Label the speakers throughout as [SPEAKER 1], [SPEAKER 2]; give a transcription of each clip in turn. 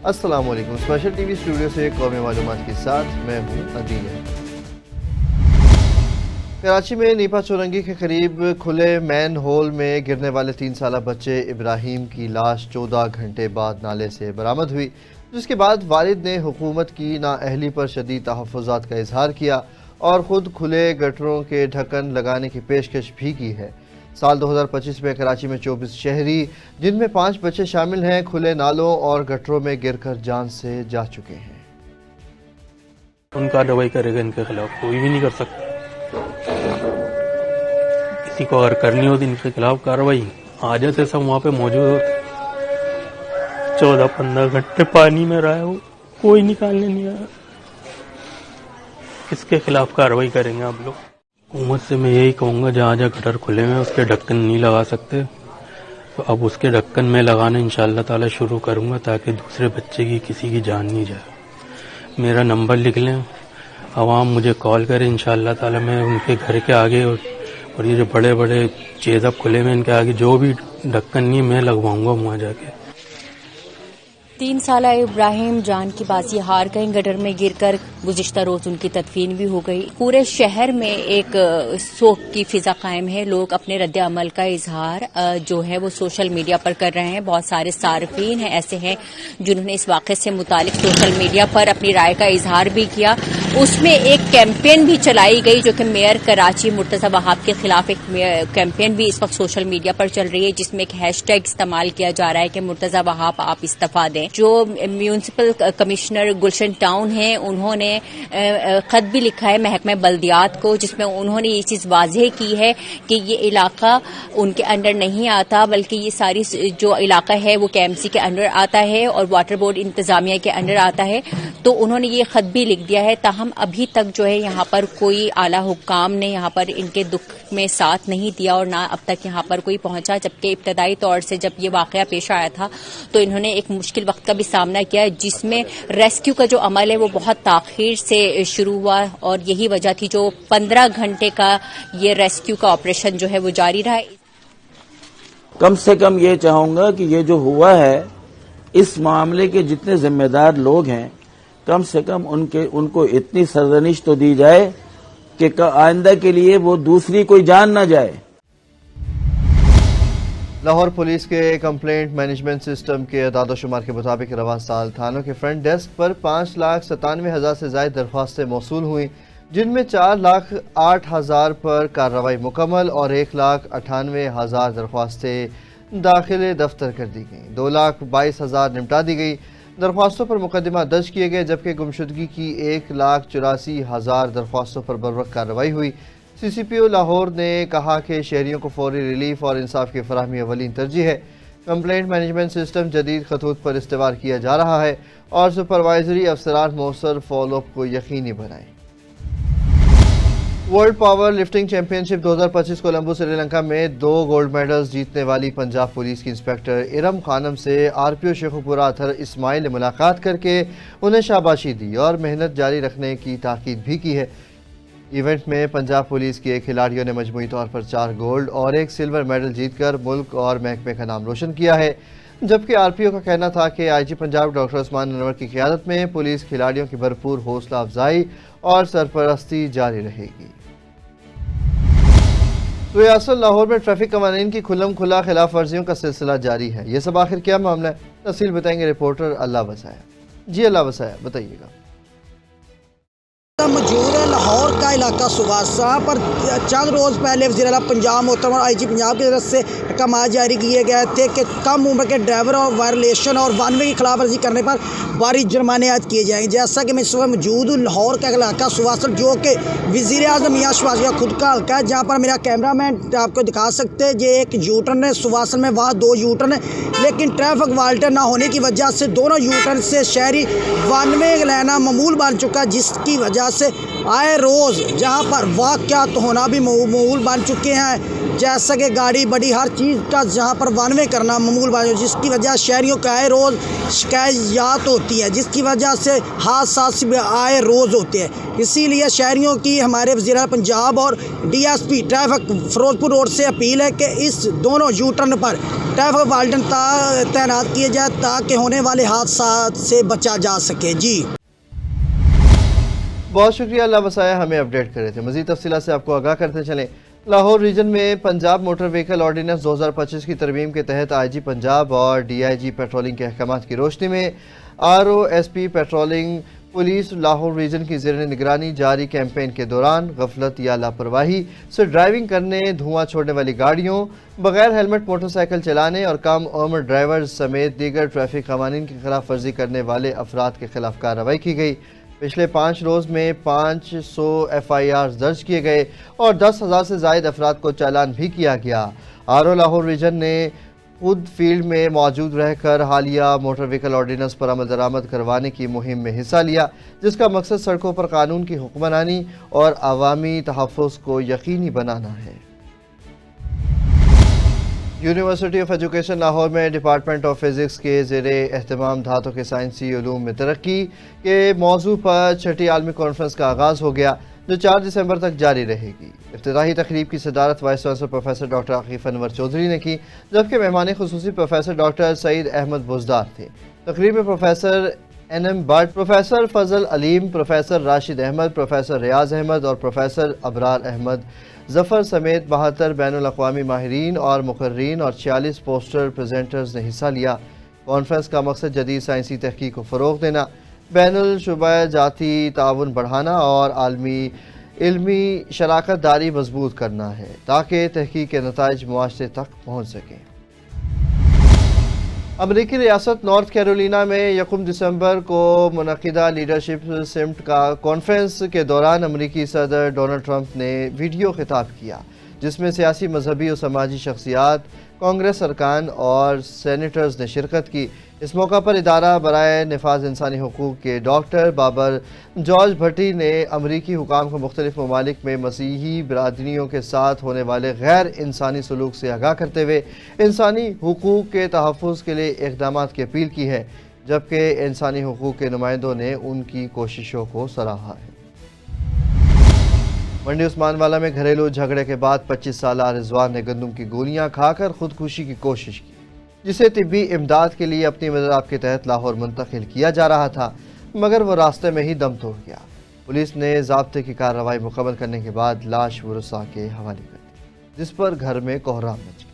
[SPEAKER 1] अस्सलाम वालेकुम। Special TV studio से कौमी मालूमात के साथ मैं हूँ अदील। कराची में नीपा चौरंगी के करीब खुले मैन होल में गिरने वाले 3 साला बच्चे इब्राहिम की लाश 14 घंटे बाद नाले से बरामद हुई, जिसके बाद वालिद ने हुकूमत की नाअहली पर शदीद तहफ़्फ़ुज़ात का इजहार किया और ख़ुद खुले गटरों के ढक्कन लगाने की पेशकश भी की है। साल 2025 में कराची में 24 शहरी, जिनमें 5 बच्चे शामिल हैं, खुले नालों और गटरों में गिरकर जान से जा चुके हैं।
[SPEAKER 2] उनका कार्रवाई करेगा, इनके खिलाफ कोई भी नहीं कर सकता। किसी को अगर करनी होती इनके खिलाफ कार्रवाई, आ जाते सब वहाँ पे मौजूद होते। 14-15 घंटे पानी में रहा है वो, कोई निकालने नहीं आया। किसके खिलाफ कार्रवाई करेंगे आप लोग? हुकूमत से मैं यही कहूँगा, जहाँ जहाँ गटर खुले हैं उसके ढक्कन नहीं लगा सकते, तो अब उसके ढक्कन में लगाना इंशाअल्लाह ताला शुरू करूँगा, ताकि दूसरे बच्चे की किसी की जान नहीं जाए। मेरा नंबर लिख लें, आवाम मुझे कॉल करे, इंशाअल्लाह ताला मैं उनके घर के आगे और ये जो बड़े बड़े चेज़ खुले में इनके आगे जो भी ढक्कन नहीं मैं लगवाऊँगा वहाँ जाके।
[SPEAKER 3] 3 साला इब्राहिम जान की बाजी हार गए, गटर में गिरकर गुज़िश्ता रोज उनकी तदफीन भी हो गई। पूरे शहर में एक शोक की फिजा कायम है। लोग अपने रद्द अमल का इजहार जो है वो सोशल मीडिया पर कर रहे हैं। बहुत सारे सार्फिन हैं ऐसे हैं जिन्होंने इस वाक़े से मुतालिक सोशल मीडिया पर अपनी राय का इजहार भी किया। उसमें एक कैंपेन भी चलाई गई जो कि मेयर कराची मुर्तज़ा वहाब के खिलाफ एक कैंपेन भी इस वक्त सोशल मीडिया पर चल रही है, जिसमें एक हैशटैग इस्तेमाल किया जा रहा है कि मुर्तज़ा वहाब आप इस्तीफा दें। जो म्यूनिसिपल कमिश्नर गुलशन टाउन हैं, उन्होंने खत भी लिखा है महकमे बल्दियात को, जिसमें उन्होंने ये चीज़ वाज़ेह की है कि ये इलाका उनके अंडर नहीं आता, बल्कि ये सारी जो इलाका है वो KMC के अंडर आता है और वाटर बोर्ड इंतजामिया के अंडर आता है। तो उन्होंने ये खत भी लिख दिया है। ताहम अभी तक जो है यहाँ पर कोई आला हुक्काम ने यहाँ पर इनके दुख में साथ नहीं दिया और ना अब तक यहाँ पर कोई पहुंचा, जबकि इब्तदाई तौर से जब ये वाक़या पेश आया था तो इन्होंने एक मुश्किल वक्त का भी सामना किया, जिसमें रेस्क्यू का जो अमल है वो बहुत ताख़ीर से शुरू हुआ और यही वजह थी जो 15 घंटे का ये रेस्क्यू का ऑपरेशन जो है वो जारी रहा।
[SPEAKER 4] कम से कम ये चाहूंगा कि ये जो हुआ है, इस मामले के जितने जिम्मेदार लोग हैं, कम से कम उनको इतनी सरजनिश तो दी जाए कि आइंदा के लिए वो दूसरी कोई जान ना जाए।
[SPEAKER 1] लाहौर पुलिस के कंप्लेंट मैनेजमेंट सिस्टम के अदाद-ओ-शुमार के मुताबिक रवां साल थानों के फ्रंट डेस्क पर 5,97,000 से ज़ायद दरख्वास्तें मौसूल हुई, जिनमें 4,08,000 पर कार्रवाई मुकम्मल और 1,98,000 दरख्वास्तें दाखिले दफ्तर कर दी गईं। 2,22,000 निपटा दी गई। दरख्वास्तों पर मुकदमा दर्ज किए गए, जबकि गुमशुदगी की 1,84,000 दरख्वास्तों पर बरवक्त कार्रवाई हुई। CCPO लाहौर ने कहा कि शहरियों को फौरी रिलीफ और इंसाफ की फराहमी अवलीन तरजीह है। कंप्लेंट मैनेजमेंट सिस्टम जदीद खतूत पर इस्तेमाल किया जा रहा है और सुपरवाइजरी अफसरान मौसर फॉलोअप को यकीनी बनाएं। World power lifting championship 2025 Colombo Sri Lanka में 2 गोल्ड मेडल्स जीतने वाली पंजाब पुलिस की इंस्पेक्टर इरम खानम से RPO शेखुपुरा अतहर इस्माइल ने मुलाकात करके उन्हें शाबाशी दी और मेहनत जारी रखने की ताकीद भी की है। इवेंट में पंजाब पुलिस के खिलाड़ियों ने मजमूई तौर पर 4 गोल्ड और 1 सिल्वर मेडल जीतकर मुल्क और महकमे का नाम रोशन किया है, जबकि RPO का कहना था कि IG पंजाब डॉक्टर उस्मान अनवर की क़यादत में पुलिस खिलाड़ियों की भरपूर हौसला अफजाई और सरपरस्ती जारी रहेगी। रियासत लाहौर में ट्रैफिक कवानीन की खुल्लम खुला खिलाफ वर्जियों का सिलसिला जारी है। ये सब आखिर क्या मामला है, तफसील बताएंगे रिपोर्टर अल्लाह वसाया। जी अल्लाह वसाया, बताइएगा।
[SPEAKER 5] मौजूद है लाहौर का इलाका सुवासा पर चंद रोज़ पहले वज़ीर-ए-आला पंजाब मोहतरम और IG पंजाब की तरफ से अहकाम जारी किए गए थे कि कम उम्र के ड्राइवर और वायलेशन और वन वे की खिलाफ वर्जी करने पर भारी जुर्माने आयद किए जाएंगे। जैसा कि मैं इस वक्त मौजूद हूँ लाहौर का इलाका सुवासा, जो कि वज़ीर-ए-आज़म मियां शहबाज का खुद का हल्का है, जहाँ पर मेरा कैमरामैन आपको दिखा सकते हैं। ये एक यूटर्न है सुवासा में, वहाँ 2 यूटर्न है, लेकिन ट्रैफिक वाल्टर ना होने की वजह से दोनों यूटर्न से शहरी वन वे लेना मामूल बन चुका, जिसकी वजह से आए रोज़ जहाँ पर वाक़यात होना भी मामूल बन चुके हैं। जैसा कि गाड़ी बड़ी हर चीज़ का जहाँ पर वन वे करना मामूल बात है, जिसकी वजह शहरियों का आए रोज़ शिकायत होती है, जिसकी वजह से हादसा आए रोज़ होते हैं। इसीलिए शहरियों की हमारे वज़ीर आला पंजाब और DSP ट्रैफिक फिरोजपुर रोड से अपील है कि इस दोनों यू टर्न पर ट्रैफिक वार्डन तैनात किए जाए ताकि होने वाले हादसा से बचा जा सके। जी
[SPEAKER 1] बहुत शुक्रिया, अल्लाह वसाया हमें अपडेट करे थे। मज़ीद तफसीलात से आपको आगाह करते चलें। लाहौर रीजन में पंजाब मोटर व्हीकल ऑर्डिनेंस 2025 की तरमीम के तहत IG पंजाब और DIG पेट्रोलिंग के अहकामात की रोशनी में ROSP patrolling police Lahore region की ज़ेर निगरानी जारी कैंपेन के दौरान गफलत या लापरवाही से ड्राइविंग करने, धुआं छोड़ने वाली गाड़ियों, बगैर हेलमेट मोटरसाइकिल चलाने और कम उम्र ड्राइवर्स समेत दीगर ट्रैफिक कवानीन की खिलाफ वर्जी करने वाले अफराद के खिलाफ कार्रवाई की गई। पिछले 5 रोज़ में 500 FIR दर्ज किए गए और 10,000 से ज़ायद अफराद को चालान भी किया गया। RO लाहौर रीजन ने खुद फील्ड में मौजूद रहकर हालिया मोटर व्हीकल ऑर्डिनेंस पर अमल दरामद करवाने की मुहिम में हिस्सा लिया, जिसका मकसद सड़कों पर कानून की हुक्मरानी और अवामी तहफ़्फ़ुज़ को यकीनी बनाना है। यूनिवर्सिटी ऑफ एजुकेशन लाहौर में डिपार्टमेंट ऑफ फिज़िक्स के ज़ेरे एहतमाम धातु के साइंसी उलूम में तरक्की के मौजू पर 6ठी आलमी कॉन्फ्रेंस का आगाज़ हो गया, जो 4 दिसंबर तक जारी रहेगी। इफ्तिताही तकरीब की सदारत vice chancellor professor doctor Akif Anwar Chaudhry ने की, जबकि मेहमान खुसूसी प्रोफेसर डॉक्टर सईद अहमद बुज़दार थे। तकरीब में professor NM Bhatt, professor Fazal Aleem, professor Rashid Ahmed, professor Riaz Ahmed और प्रोफेसर अबरार अहमद जफ़र समेत 72 बैनुल अक़वामी माहिरीन और मुक़र्रीन और 46 पोस्टर प्रेजेंटर्स ने हिस्सा लिया। कॉन्फ्रेंस का मकसद जदीद साइंसी तहक़ीक़ को फ़रोग़ देना, बैनुल शुबा जाती ताउन बढ़ाना और आलमी इल्मी शराकत दारी मजबूत करना है, ताकि तहक़ीक़ के नताइज मुआशरे तक पहुँच सकें। अमरीकी रियासत नॉर्थ कैरोलिना में 1 दिसंबर को मुनक़िदा लीडरशिप समिट का कॉन्फ्रेंस के दौरान अमरीकी सदर डोनाल्ड ट्रंप ने वीडियो खिताब किया, जिसमें सियासी, मजहबी और समाजी शख्सियात, कांग्रेस अरकान और सेनेटर्स ने शिरकत की। इस मौका पर इदारा बराए निफाज इंसानी हुकूक के डॉक्टर बाबर जॉर्ज भट्टी ने अमरीकी हुकाम को मुख्तलिफ ममालिक में मसीही बिरादरियों के साथ होने वाले गैर इंसानी सलूक से आगाह करते हुए इंसानी हुकूक के तहफ़्फ़ुज़ के लिए इक़दामात की अपील की है, जबकि इंसानी हुकूक के नुमाइंदों ने उनकी कोशिशों को सराहा है। मंडी उस्मानवाला में घरेलू झगड़े के बाद 25 साला रिजवान ने गंदम की गोलियां खाकर खुदकुशी की कोशिश की, जिसे तिब्बी इमदाद के लिए अपनी मदद के तहत लाहौर मुंतकिल किया जा रहा था, मगर वो रास्ते में ही दम तोड़ गया। पुलिस ने ज़ाब्ते की कार्रवाई मुकम्मल करने के बाद लाश वरसा के हवाले कर दी, जिस पर घर में कोहराम मच गया।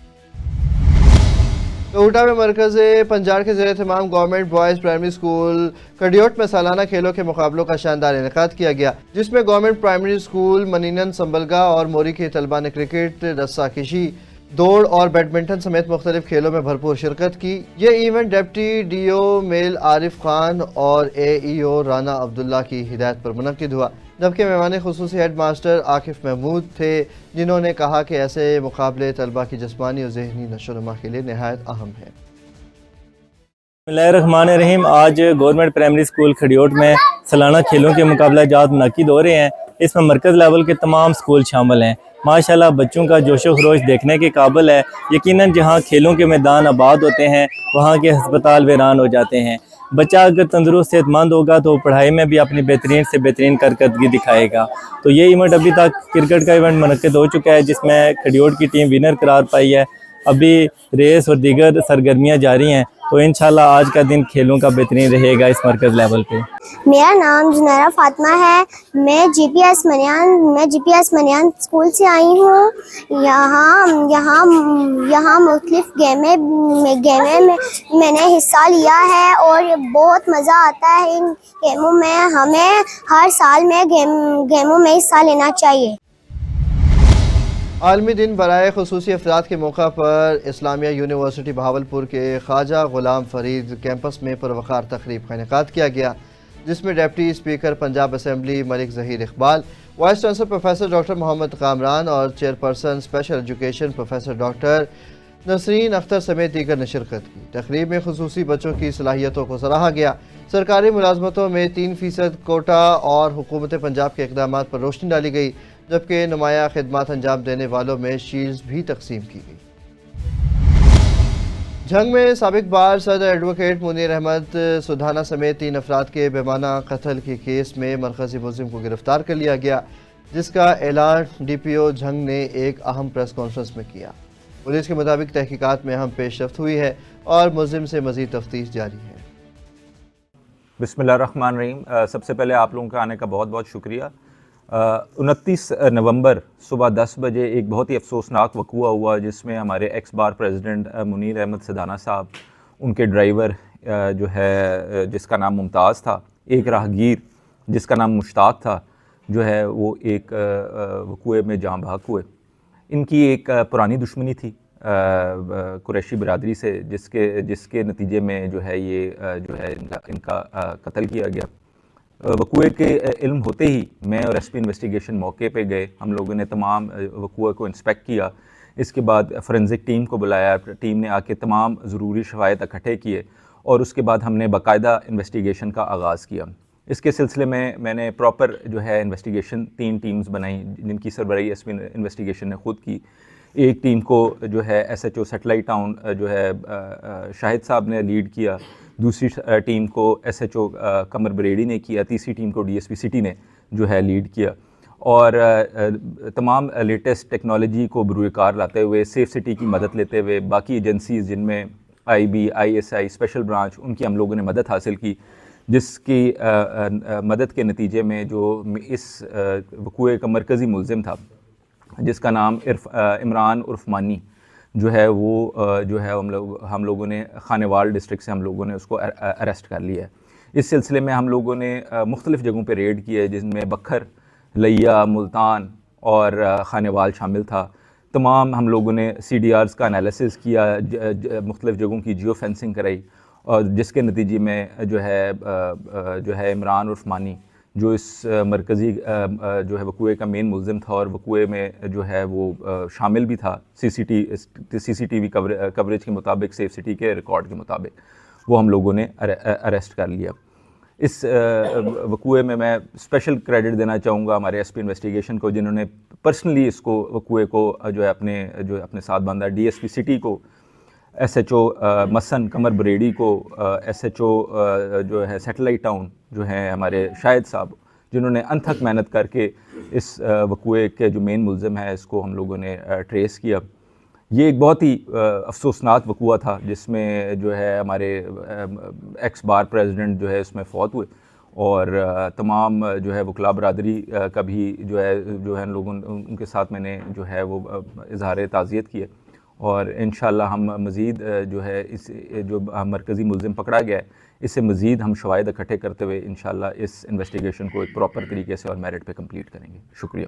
[SPEAKER 1] कोटा में मरकज़ पंजाब के ज़ेर-ए-तमाम गवर्नमेंट बॉयज़ प्राइमरी स्कूल कडियोट में सालाना खेलों के मुकाबलों का शानदार इनेकाद किया गया, जिसमें गवर्नमेंट प्राइमरी स्कूल मनीनन संबलगा और मोरी के तलबा ने क्रिकेट, रस्साकशी, दौड़ और बैडमिंटन समेत मुख्तलिफ खेलों में भरपूर शिरकत की। ये event deputy DO male Arif Khan और AEO राना अब्दुल्ला की हिदायत पर मुनक्किद हुआ, जबकि मेहमान खुसूसी हेड मास्टर आकिफ महमूद थे, जिन्होंने कहा कि ऐसे मुकाबले तलबा की जिस्मानी और ज़हनी नशोनुमा के लिए नहायत अहम है।
[SPEAKER 6] बिस्मिल्लाहिर्रहमानिर्रहीम। आज गवर्नमेंट प्राइमरी स्कूल खडियोट में सालाना खेलों के मुकाबला जात मुनक्किद हो रहे हैं। इसमें मरकज़ लेवल के तमाम स्कूल शामिल हैं। माशाल्लाह बच्चों का जोशो खरोश देखने के काबिल है। यकीनन जहां खेलों के मैदान आबाद होते हैं वहां के हस्पताल वीरान हो जाते हैं। बच्चा अगर तंदुरुस्त सेहतमंद होगा तो पढ़ाई में भी अपनी बेहतरीन से बेहतरीन कारकर्दगी दिखाएगा। तो ये इवेंट अभी तक क्रिकेट का इवेंट मुनक्किद हो चुका है, जिसमें खडियोट की टीम विनर करार पाई है। अभी रेस और दीगर सरगर्मियाँ जारी हैं, तो इंशाल्लाह आज का दिन खेलों का बेहतरीन रहेगा इस मरकज़ लेवल पे।
[SPEAKER 7] मेरा नाम जुनैरा फातिमा है। मैं जीपीएस मनियान स्कूल से आई हूँ। यहाँ मुख्तलिफ गेमें में मैंने हिस्सा लिया है और बहुत मज़ा आता है इन गेमों में। हमें हर साल में गेमों में हिस्सा लेना चाहिए।
[SPEAKER 1] आलमी दिन बराए खुसूसी अफराद के मौका पर इस्लामिया यूनिवर्सिटी बहावलपुर के ख्वाजा गुलाम फरीद कैंपस में परवकार तकरीब का इनेकाद किया गया, जिसमें deputy speaker Punjab assembly Malik Zaheer Iqbal, vice chancellor professor doctor Mohammad Kamran और chairperson special education professor doctor Nasreen Akhtar समेत दीगर ने शिरकत की। तकरीब में खुसूसी बच्चों की सलाहियतों को सराहा गया। सरकारी मुलाजमतों में 3% कोटा और हुकूमत पंजाब के इक़दामात पर रोशनी डाली गई, جبکہ نمایاں خدمات انجام دینے والوں میں شیلڈز بھی تقسیم کی گئی۔ جھنگ میں سابق بار صدر ایڈوکیٹ منیر احمد سدھانا سمیت 3 افراد کے بےمعنی قتل کے کیس میں مرکزی ملزم کو گرفتار کر لیا گیا، جس کا اعلان ڈی پی او جھنگ نے ایک اہم پریس کانفرنس میں کیا۔ پولیس کے مطابق تحقیقات میں اہم پیش رفت ہوئی ہے اور ملزم سے مزید تفتیش جاری ہے۔
[SPEAKER 8] بسم اللہ الرحمن الرحیم۔ سب سے پہلے آپ لوگوں کا آنے کا بہت بہت شکریہ۔ 29 نومبر صبح 10 بجے ایک بہت ہی افسوسناک وقوع ہوا جس میں ہمارے ایکس بار پریزیڈنٹ منیر احمد سدھانا صاحب، ان کے ڈرائیور جو ہے جس کا نام ممتاز تھا، ایک راہگیر جس کا نام مشتاق تھا، جو ہے وہ ایک وقوع میں جاں بحق ہوئے۔ ان کی ایک پرانی دشمنی تھی قریشی برادری سے، جس کے نتیجے میں جو ہے یہ جو ہے ان کا قتل کیا گیا۔ وقوع کے علم ہوتے ہی میں اور ایس پی انویسٹیگیشن موقع پہ گئے، ہم لوگوں نے تمام وقوع کو انسپیکٹ کیا، اس کے بعد فورینزک ٹیم کو بلایا، ٹیم نے آ کے تمام ضروری شواہد اکٹھے کیے اور اس کے بعد ہم نے باقاعدہ انویسٹیگیشن کا آغاز کیا۔ اس کے سلسلے میں نے پراپر جو ہے انویسٹیگیشن 3 ٹیمز بنائیں جن کی سربراہی ایس پی انویسٹیگیشن نے خود کی۔ ایک ٹیم کو جو ہے S H O satellite town جو ہے شاہد صاحب نے لیڈ کیا، دوسری ٹیم کو ایس ایچ او قمر بریڑی نے کیا، تیسری ٹیم کو ڈی ایس پی سٹی نے جو ہے لیڈ کیا، اور تمام لیٹسٹ ٹیکنالوجی کو بروئے کار لاتے ہوئے، سیف سٹی کی مدد لیتے ہوئے، باقی ایجنسیز جن میں I B, I S I, special branch, ان کی ہم لوگوں نے مدد حاصل کی، جس کی مدد کے نتیجے میں جو اس وقوع کا مرکزی ملزم تھا جس کا نام عمران عرف مانی جو ہے وہ جو ہے ہم لوگوں نے خانیوال ڈسٹرکٹ سے ہم لوگوں نے اس کو اریسٹ کر لیا ہے۔ اس سلسلے میں ہم لوگوں نے مختلف جگہوں پہ ریڈ کی ہے جن میں بکھر، لیا، ملتان اور خانیوال شامل تھا۔ تمام ہم لوگوں نے سی ڈی آرز کا انالیسس کیا، مختلف جگہوں کی جیو فینسنگ کرائی، اور جس کے نتیجے میں جو ہے عمران عرف مانی جو اس مرکزی جو ہے وقوع کا مین ملزم تھا اور وقوع میں جو ہے وہ شامل بھی تھا سی سی ٹی وی کوریج کے مطابق، سیف سٹی کے ریکارڈ کے مطابق، وہ ہم لوگوں نے اریسٹ کر لیا۔ اس وقوع میں اسپیشل کریڈٹ دینا چاہوں گا ہمارے ایس پی انویسٹیگیشن کو، جنہوں نے پرسنلی اس کو وقوع کو جو ہے اپنے ساتھ باندھا، ڈی ایس پی سٹی کو، ایس ایچ او مسن قمر بریڑی کو، ایس ایچ او جو ہے سیٹلائٹ ٹاؤن جو ہیں ہمارے شاہد صاحب، جنہوں نے انتھک محنت کر کے اس وقوع کے جو مین ملزم ہے اس کو ہم لوگوں نے ٹریس کیا۔ یہ ایک بہت ہی افسوسناک وقوع تھا جس میں جو ہے ہمارے ایکس بار پریزیڈنٹ جو ہے اس میں فوت ہوئے، اور تمام جو ہے وکلاء برادری کا بھی جو ہے ان کے ساتھ میں نے جو ہے وہ اظہار تعزیت کیے، اور انشاءاللہ ہم مزید جو ہے اس جو مرکزی ملزم پکڑا گیا ہے اس سے مزید ہم شواہد اکٹھے کرتے ہوئے انشاءاللہ اس انویسٹیگیشن کو ایک پراپر طریقے سے اور میرٹ پہ کمپلیٹ کریں گے۔ شکریہ۔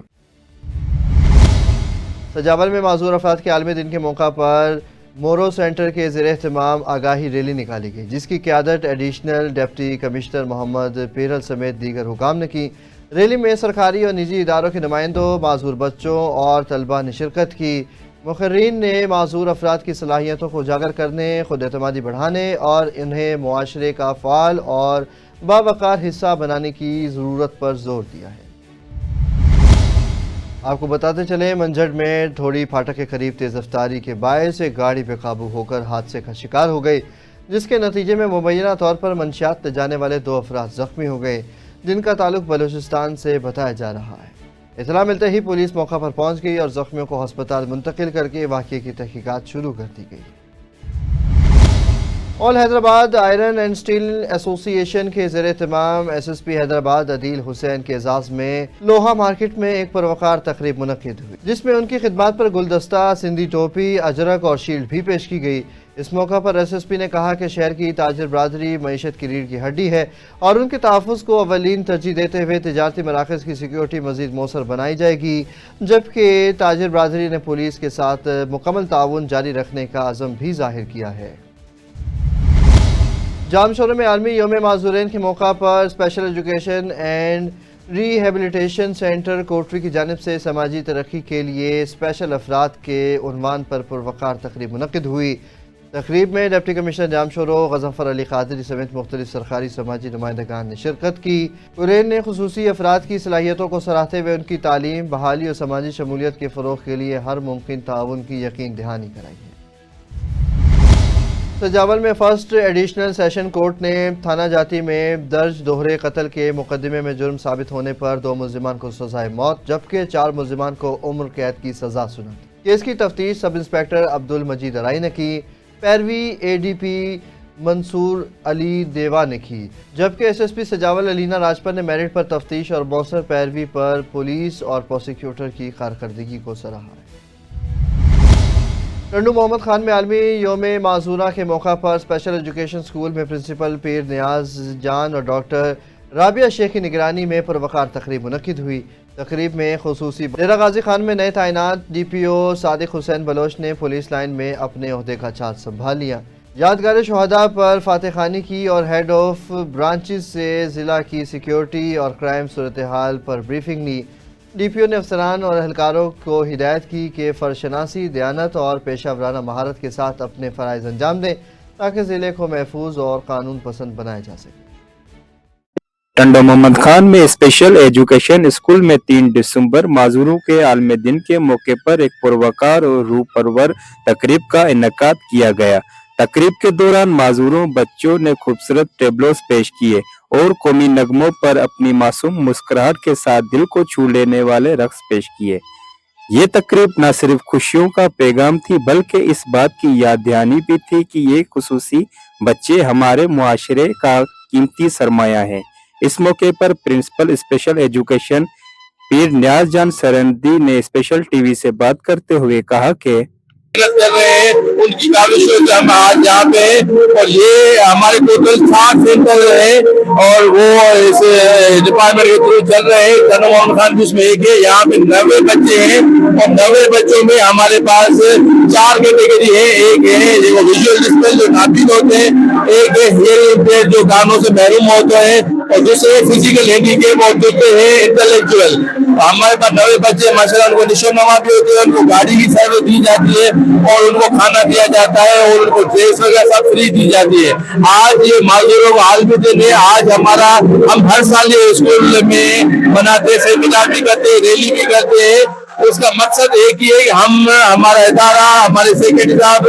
[SPEAKER 1] سجاول میں معذور افراد کے عالمی دن کے موقع پر مورو سینٹر کے زیر اہتمام آگاہی ریلی نکالی گئی، جس کی قیادت ایڈیشنل ڈپٹی کمشنر محمد پیرل سمیت دیگر حکام نے کی۔ ریلی میں سرکاری اور نجی اداروں کے نمائندوں، معذور بچوں اور طلباء نے شرکت کی۔ مقررین نے معذور افراد کی صلاحیتوں کو اجاگر کرنے، خود اعتمادی بڑھانے اور انہیں معاشرے کا فعال اور باوقار حصہ بنانے کی ضرورت پر زور دیا ہے۔ آپ کو بتاتے چلیں، منجھڑ میں ڈھوڑی پھاٹک کے قریب تیز رفتاری کے باعث ایک گاڑی بے قابو ہو کر حادثے کا شکار ہو گئی، جس کے نتیجے میں مبینہ طور پر منشیات لے جانے والے 2 افراد زخمی ہو گئے، جن کا تعلق بلوچستان سے بتایا جا رہا ہے۔ اطلاع ملتے ہی پولیس موقع پر پہنچ گئی اور زخمیوں کو ہسپتال منتقل کر کے واقعے کی تحقیقات شروع کر دی گئی۔ آل حیدرآباد آئرن اینڈ اسٹیل ایسوسی ایشن کے زیر اہتمام ایس ایس پی حیدرآباد عدیل حسین کے اعزاز میں لوہا مارکیٹ میں ایک پروقار تقریب منعقد ہوئی، جس میں ان کی خدمات پر گلدستہ، سندھی ٹوپی، اجرک اور شیلڈ بھی پیش کی گئی۔ اس موقع پر ایس ایس پی نے کہا کہ شہر کی تاجر برادری معیشت کی ریڑھ کی ہڈی ہے اور ان کے تحفظ کو اولین ترجیح دیتے ہوئے تجارتی مراکز کی سیکیورٹی مزید موثر بنائی جائے گی، جبکہ تاجر برادری نے پولیس کے ساتھ مکمل تعاون جاری رکھنے کا عزم بھی ظاہر کیا ہے۔ جام شورے میں عالمی یوم معذورین کے موقع پر special education and rehabilitation centre Kotri کی جانب سے سماجی ترقی کے لیے اسپیشل افراد کے عنوان پر پروقار تقریب منعقد ہوئی۔ तकरीब में डिप्टी कमिश्नर जाम शोरो, गज़फ़र अली क़ादरी समेत मुख्तलिफ सरकारी समाजी नुमाइंदगान ने शिरकत की। कुरैन ने खुसूसी अफराद की सलाहियतों को सराहते हुए उनकी तालीम, बहाली और समाजी शमूलियत के फ़रोग़ के लिए हर मुमकिन ताउन की यकीन दहानी कराई है। सजावल में फर्स्ट एडिशनल सेशन कोर्ट ने थाना जाती में दर्ज दोहरे कत्ल के मुकदमे में जुर्म साबित होने पर 2 मुल्ज़िमान को सज़ाए मौत जबकि 4 मुल्ज़िमान को उम्र कैद की सज़ा सुनाई। केस की तफ्तीश सब इंस्पेक्टर अब्दुल मजीद अराई ने की, पैरवी ADP मंसूर अली देवा ने की, जबकि SSP सजावल अलीना राजपर ने मेरिट पर तफ्तीश और मौसर पैरवी पर पुलिस और प्रोसिक्यूटर की कारकर्दगी को सराहा है। टंडू मोहम्मद खान में आलमी योम माजूरा के मौका पर स्पेशल एजुकेशन स्कूल में प्रिंसिपल पीर नियाज जान और डॉक्टर राबिया शेख की निगरानी में पुरवकार तकरीब मुनक्किद हुई। तकरीब में खुसूसी डेरा गाजी खान में नए तैनात DPO सादिक हुसैन बलोच ने पुलिस लाइन में अपने ओहदे का चार्ज संभाल लिया। यादगार शहादा पर फातह खानी की और हेड ऑफ ब्रांचेस से ज़िला की सिक्योरिटी और क्राइम सूरत हाल पर ब्रीफिंग ली। DPO ने अफसरान और एहलकारों को हिदायत की कि फ़र्शनासी, दयानत और पेशा वराना महारत के साथ अपने फ़राइज़ अंजाम दें ताकि ज़िले को महफूज और कानून पसंद बनाया जा सके।
[SPEAKER 9] टंडो मोहम्मद खान में स्पेशल एजुकेशन स्कूल में 3 दिसंबर माजूरों के आलमी दिन के मौके पर एक पुरवकार और रूह परवर तकरीब का इनेकाद किया गया। तकरीब के दौरान माजूरों बच्चों ने खूबसूरत टेबलोस पेश किए और कौमी नगमों पर अपनी मासूम मुस्कुराहट के साथ दिल को छू लेने वाले रक्स पेश किए। ये तकरीब न सिर्फ खुशियों का पैगाम थी बल्कि इस बात की याद दहानी भी थी कि ये खुसूसी बच्चे हमारे मुआशरे का कीमती सरमाया है। इस मौके पर प्रिंसिपल स्पेशल एजुकेशन पीर नियाज जान सरंदी ने स्पेशल टीवी से बात करते हुए कहा कि
[SPEAKER 10] कर रहे हैं उनकी काविशों से हम आज यहाँ पे और ये हमारे टोटल 7 सेंटर है और वो इस डिपार्टमेंट के थ्रू चल रहे हैं। टंडो मोहम्मद खान भी उसमें एक है। यहाँ पे 90 बच्चे हैं और 90 बच्चों में हमारे पास 4 कैटेगरी है। एक है जो विजुअल डिस्प्ले जो नापित होते हैं, एक है हियरिंग इम्पेयर्ड जो कानों से महरूम होते हैं और दूसरे फिजिकल हैंडीकैप और दूसरे है इंटेलेक्चुअल। हमारे पास 90 बच्चे माशाल्लाह उनको निशानमा भी होते हैं, उनको गाड़ी की सर्विस दी जाती है और उनको खाना दिया जाता है और उनको ड्रेस वगैरह सब फ्री दी जाती है। आज ये माजूरों को आलमी दिन है। आज हम हर साल ये स्कूल में मनाते, सेमिनार भी करते, रैली भी करते हैं। उसका मकसद एक ही है कि हम हमारा इदारा, हमारे सेक्रेटरी साहब,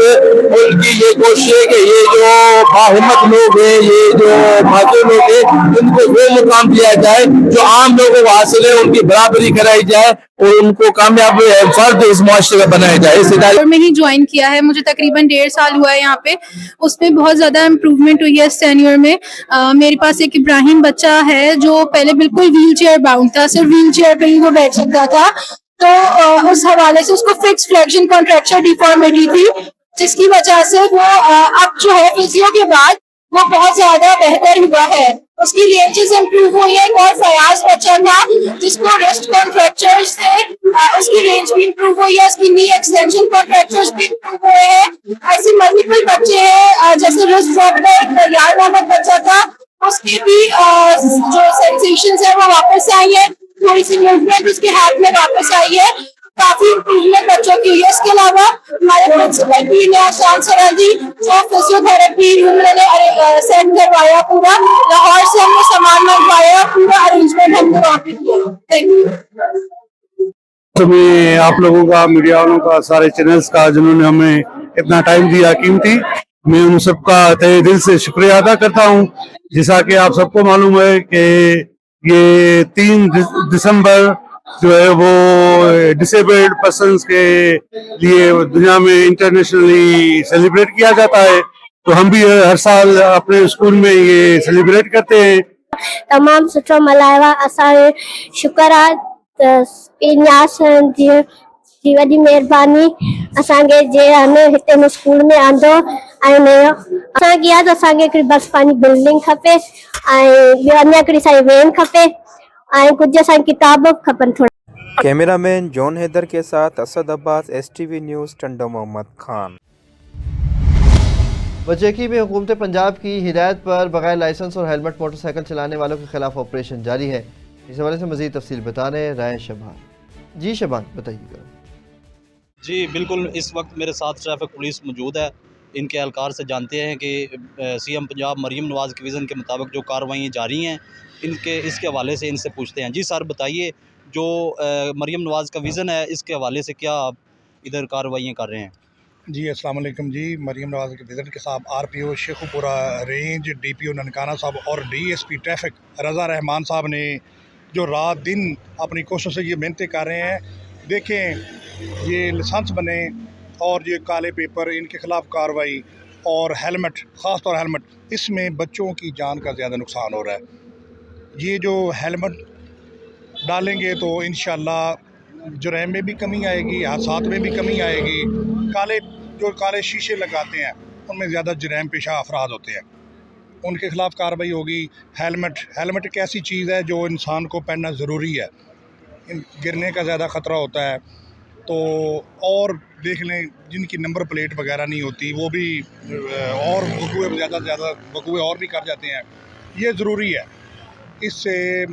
[SPEAKER 10] उनकी ये कोशिश है कि ये जो बाहिम्मत लोग हैं, ये जो माजूर लोग हैं, उनको वो मुकाम दिया जाए जो आम लोगों को हासिल है, उनकी बराबरी कराई जाए और उनको कामयाब फर्द इस मुआशरे में बनाया जाए। इस इदारे
[SPEAKER 11] में ही ज्वाइन किया है, मुझे तकरीबन 1.5 साल हुआ है यहाँ पे। उसमें बहुत ज्यादा इम्प्रूवमेंट हुई है इस टेन्योर में। मेरे पास एक इब्राहिम बच्चा है जो पहले बिल्कुल व्हील चेयर बाउंड था, सिर्फ व्हील चेयर पे ही वो बैठ सकता था। तो उस हवाले से उसको फिक्स फ्लेक्शन कॉन्ट्रैक्चर डिफॉर्मिटी थी, जिसकी वजह से वो अब जो है फिजियो के बाद वो बहुत ज्यादा बेहतर हुआ है। उसकी रेंजेस इम्प्रूव हुई है। एक और फयाज बच्चा था जिसको रिस्ट कॉन्ट्रैक्चर्स थे, उसकी रेंज भी इम्प्रूव हुई है, उसकी नी एक्सटेंशन कॉन्ट्रैक्चर्स भी इम्प्रूव हुए हैं। ऐसे मल्टीपल बच्चे हैं, जैसे रिस्ट ड्रॉप का एक तैयार नामक बच्चा था, उसकी भी जो सेंसेशंस है वो वापस आई है, थोड़ी सी मूवमेंट उसके हाथ में वापस आई है, काफी इम्प्रूवमेंट बच्चों की हुई है। इसके अलावा हमारे प्रिंसिपल पीर नियाज जान सरंदी जो फिजियोथेरेपी रूम मैंने सेट करवाया, पूरा लाहौर से हमने सामान मंगवाया, पूरा अरेंजमेंट हमने वहाँ पे किया। Thank you.
[SPEAKER 12] तो मैं आप लोगों का, मीडिया वालों का, सारे चैनल्स का जिन्होंने हमें इतना टाइम दिया कीमती, मैं उन सबका तहे दिल से शुक्रिया अदा करता हूँ। जैसा कि आप सबको मालूम है कि ये 3 दिसंबर जो है वो डिसेबल्ड पर्सन्स के लिए दुनिया में इंटरनेशनली सेलिब्रेट किया जाता है। तो हम भी हर साल अपने स्कूल में ये सेलिब्रेट करते हैं।
[SPEAKER 7] तमाम सुठो मल्हायो। असां शुक्र आहे जी वॾी महिरबानी असांखे जे हिते स्कूल में आंदो ऐं असांखे यादि असांखे हिकिड़ी बस पंहिंजी बिल्डिंग खपे ऐं ॿियो अञा हिकिड़ी सारी वैन खपे ऐं कुझु असांखे किताब खपनि थोड़ा।
[SPEAKER 9] कैमरामैन जॉन हैदर के साथ असद अब्बास, STV न्यूज़, टंडो मोहम्मद खान।
[SPEAKER 1] बचेकी में हुकूमत पंजाब की हिदायत पर बगैर लाइसेंस और हेलमेट मोटरसाइकिल चलाने वालों के खिलाफ ऑपरेशन जारी है। इस हवाले से मजीद तफसील बता रहे हैं राय शबान। जी शबान बताइएगा।
[SPEAKER 13] जी बिल्कुल, इस वक्त मेरे साथ ट्रैफिक पुलिस मौजूद है। ان کے اہلکار سے جانتے ہیں کہ سی ایم پنجاب مریم نواز کے ویژن کے مطابق جو کارروائیاں جاری ہیں اس کے حوالے سے ان سے پوچھتے ہیں۔ جی سر بتائیے، جو مریم نواز کا ویژن ہے اس کے حوالے سے کیا آپ ادھر کارروائیاں کر رہے ہیں؟
[SPEAKER 14] جی السلام علیکم جی، مریم نواز کے وزن کے صاحب آر پی او شیخو پورہ رینج، ڈی پی او ننکانہ صاحب اور ڈی ایس پی ٹریفک رضا رحمان صاحب نے جو رات دن اپنی کوششوں سے یہ محنتیں کر رہے ہیں۔ دیکھیں یہ لائسنس بنے اور یہ کالے پیپر، ان کے خلاف کارروائی، اور ہیلمٹ، خاص طور ہیلمٹ، اس میں بچوں کی جان کا زیادہ نقصان ہو رہا ہے۔ یہ جو ہیلمٹ ڈالیں گے تو انشاءاللہ جرائم میں بھی کمی آئے گی، حادثات میں بھی کمی آئے گی۔ کالے شیشے لگاتے ہیں ان میں زیادہ جرائم پیشہ افراد ہوتے ہیں، ان کے خلاف کارروائی ہوگی۔ ہیلمٹ ایک ایسی چیز ہے جو انسان کو پہننا ضروری ہے، گرنے کا زیادہ خطرہ ہوتا ہے۔ تو اور دیکھ لیں جن کی نمبر پلیٹ وغیرہ نہیں ہوتی وہ بھی اور وقوع اور بھی کر جاتے ہیں، یہ ضروری ہے۔ اس سے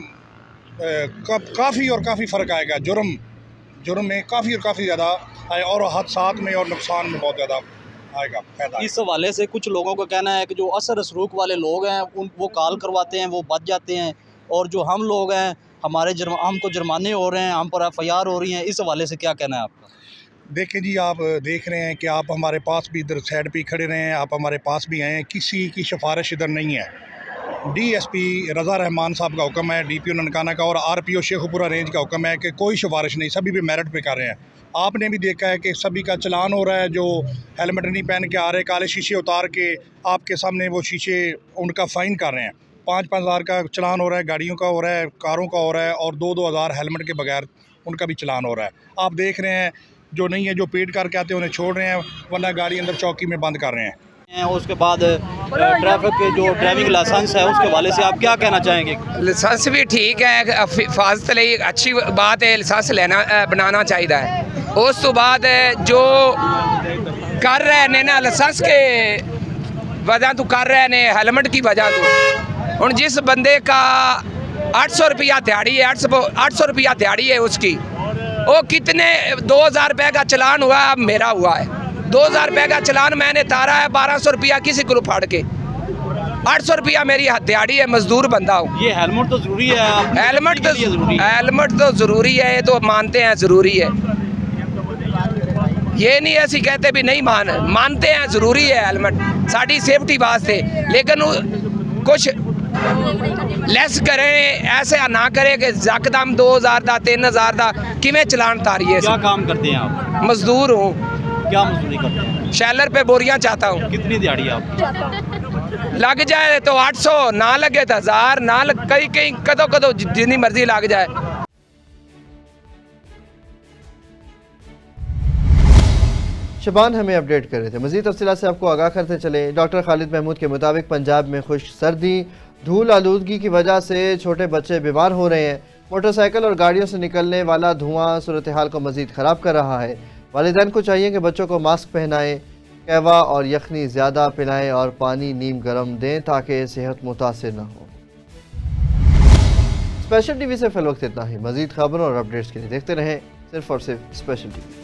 [SPEAKER 14] کافی فرق آئے گا، جرم میں کافی زیادہ آئے، اور حادثات میں اور نقصان میں بہت زیادہ آئے گا فائدہ۔
[SPEAKER 13] اس حوالے سے کچھ لوگوں کا کہنا ہے کہ جو اثر سلوک والے لوگ ہیں وہ کال کرواتے ہیں، وہ بچ جاتے ہیں، اور جو ہم لوگ ہیں ہم کو جرمانے ہو رہے ہیں، ہم پر ایف آئی آر ہو رہی ہیں۔ اس حوالے سے کیا کہنا ہے آپ کا؟
[SPEAKER 14] دیکھیں جی، آپ دیکھ رہے ہیں کہ آپ ہمارے پاس بھی ادھر سائڈ پہ کھڑے رہے ہیں، آپ ہمارے پاس بھی آئے ہیں، کسی کی سفارش ادھر نہیں ہے۔ ڈی ایس پی رضا رحمان صاحب کا حکم ہے، ڈی پی او ننکانہ کا اور آر پی او شیخو پورہ رینج کا حکم ہے کہ کوئی سفارش نہیں، سبھی بھی میرٹ پہ کر رہے ہیں۔ آپ نے بھی دیکھا ہے کہ سبھی کا چلان ہو رہا ہے، جو ہیلمٹ نہیں پہن کے آ رہے، کالے شیشے اتار کے آپ کے سامنے وہ شیشے ان کا فائن کر رہے ہیں۔ 5,000 ہزار کا چلان ہو رہا ہے، گاڑیوں کا ہو رہا ہے، کاروں کا ہو رہا ہے، اور 2,000 ہزار ہیلمٹ کے بغیر ان کا بھی چلان ہو رہا ہے۔ آپ دیکھ رہے ہیں جو نہیں ہے، جو پیڈ کر کے آتے ہیں انہیں چھوڑ رہے ہیں، ورنہ گاڑی اندر چوکی میں بند کر رہے ہیں۔
[SPEAKER 13] اس کے بعد ٹریفک کے جو ڈرائیونگ لائسنس ہے اس کے حوالے سے آپ کیا کہنا چاہیں گے؟
[SPEAKER 15] لائسنس بھی ٹھیک ہے، حفاظت ਲਈ اچھی بات ہے، لائسنس بنانا چاہیے ہے۔ اس تو بعد جو کر رہے ہیں نا لائسنس کے وجہ تو کر رہے ہیں، ہیلمٹ کی وجہ تو ہوں جس بندے کا 800 روپیہ دیہڑی ہے، 800 روپیہ دیہڑی ہے اس کی، وہ کتنے 2,000 روپے کا چلان ہوا اب میرا ہوا ہے، 2,000 روپے کا چلان میں نے تارا ہے، 1,200 روپیہ کسی کو پھاڑ کے، 800 روپیہ میری دیہڑی ہے، مزدور بندہ ہوں۔
[SPEAKER 13] یہ ہیلمٹ تو ضروری ہے،
[SPEAKER 15] ہیلمٹ تو ضروری ہے، یہ تو مانتے ہیں ضروری ہے، یہ نہیں ایسی کہتے بھی نہیں مانتے ہیں ضروری ہے ہیلمٹ ساری سیفٹی واسطے، لیکن کچھ لیس کریں، ایسے نہ کریں کہ یکدم 2,000 دا 3,000 دا کیویں چلان تاریے۔
[SPEAKER 13] کیا کام کرتے ہیں آپ؟
[SPEAKER 15] مزدور ہوں۔
[SPEAKER 13] کیا مزدوری کرتے ہیں؟
[SPEAKER 15] شیلر پہ بوریاں چاہتا ہوں۔
[SPEAKER 13] کتنی دیہڑی آپ؟
[SPEAKER 15] لگ جائے تو 800، نہ لگے تو 1,000، نہ کہیں کدو جتنی مرضی لگ جائے۔
[SPEAKER 1] شبان ہمیں اپڈیٹ کر رہے تھے۔ مزید تفصیلات سے آپ کو آگاہ کرتے چلے۔ ڈاکٹر خالد محمود کے مطابق پنجاب میں خشک سردی، دھول آلودگی کی وجہ سے چھوٹے بچے بیمار ہو رہے ہیں۔ موٹر سائیکل اور گاڑیوں سے نکلنے والا دھواں صورتحال کو مزید خراب کر رہا ہے۔ والدین کو چاہیے کہ بچوں کو ماسک پہنائیں، قہوہ اور یخنی زیادہ پلائیں اور پانی نیم گرم دیں تاکہ صحت متاثر نہ ہو۔ اسپیشل ٹی وی سے فی الوقت اتنا ہی۔ مزید خبروں اور اپڈیٹس کے لیے دیکھتے رہیں صرف اور صرف اسپیشل ٹی وی۔